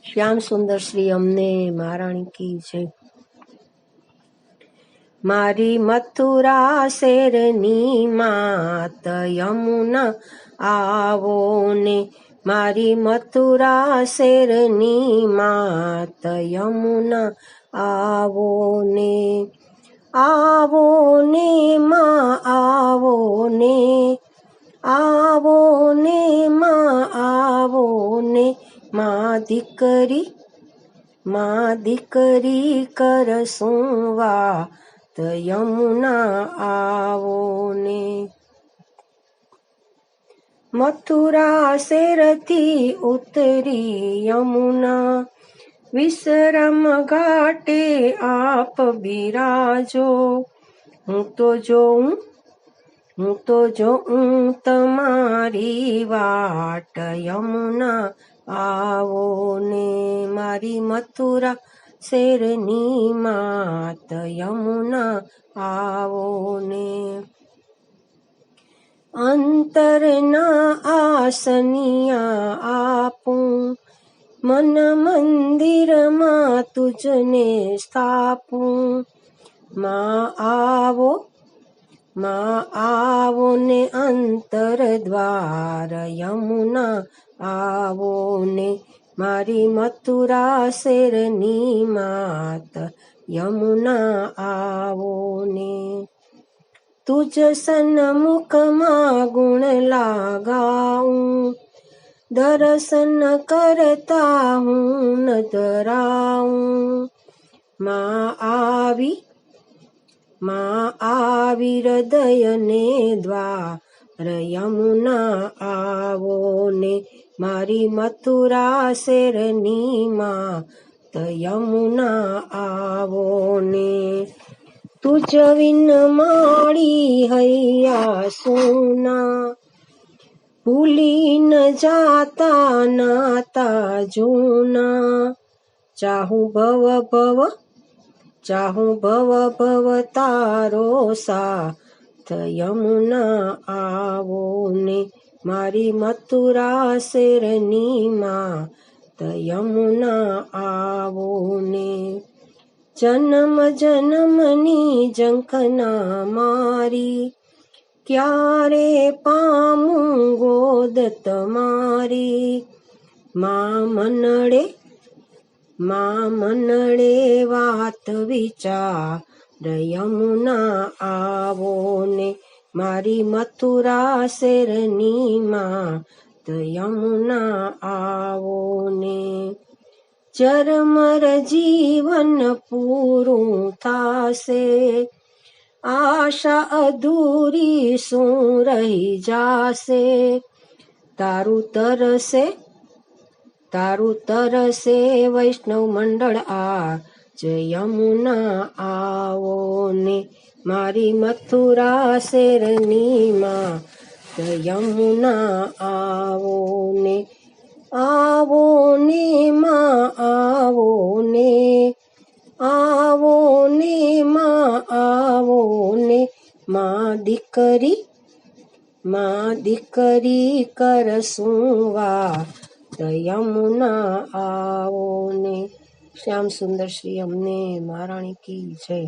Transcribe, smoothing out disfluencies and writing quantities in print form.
શ્યામ સુંદર શ્રી અમને મહારાણી કી જય। મારી મથુરા શેરની માત યમુના આવો ને, મારી મથુરા શેરની માત યમુના આવો ને, આવો ને માં આવો ને, આવો ને માં આવો ને, માં દીકરી કરશું વાત યમુના આવો ને। મથુરા શેરથી ઉતરી યમુના, વિશ્રામ ઘાટે આપ બિરાજો। હું તો જોઉં તમારી વાટ યમુના આવો ને, મારી મથુરા શેરની માત યમુના આવો ને। અંતરના આસનિયા આપું, મન મંદિરમાં તુજને સ્થાપું। માં આવો ને અંતર દ્વાર યમુના આવો ને, મારી મથુરા શેરની માત યમુના આવો ને। તુજ સન્મુખમાં ગુણ લાગાઉં, દર્શન કરતા હું નજરાઉં। માં આવી હૃદયને દ્વાર યમુના આવો ને, મારી મથુરા શેરની માત યમુના આવો ને। તુજ વિન માળી હૈયા સોના, ભૂલી ન જાતા નાતા જૂના। ચાહું ભવ તારો સાથ યમુના આવો ને, મારી મથુરા શેરની માત યમુના આવો ને। જન્મ જન્મની ઝંખના મારી, ક્યારે પામું ગોદ તમારી। માં મનડે વાત વિચાર યમુના આવો ને, મારી મથુરા શેરની માત યમુના આવો ને। જરમર જીવન પૂરું થાશે, આશા અધૂરી શું રહી જાશે। તારું તરસે વૈષ્ણવ મંડળ આજ યમુના આવો ને, મારી મથુરા શેરની માત યમુના આવો ને। આવો ને માં આવો ને, આવો ને માં આવો ને, માં દીકરી કરશું વાત યમુના આવો ને। શ્યામ સુંદર શ્રી અમને મહારાણી કી જય।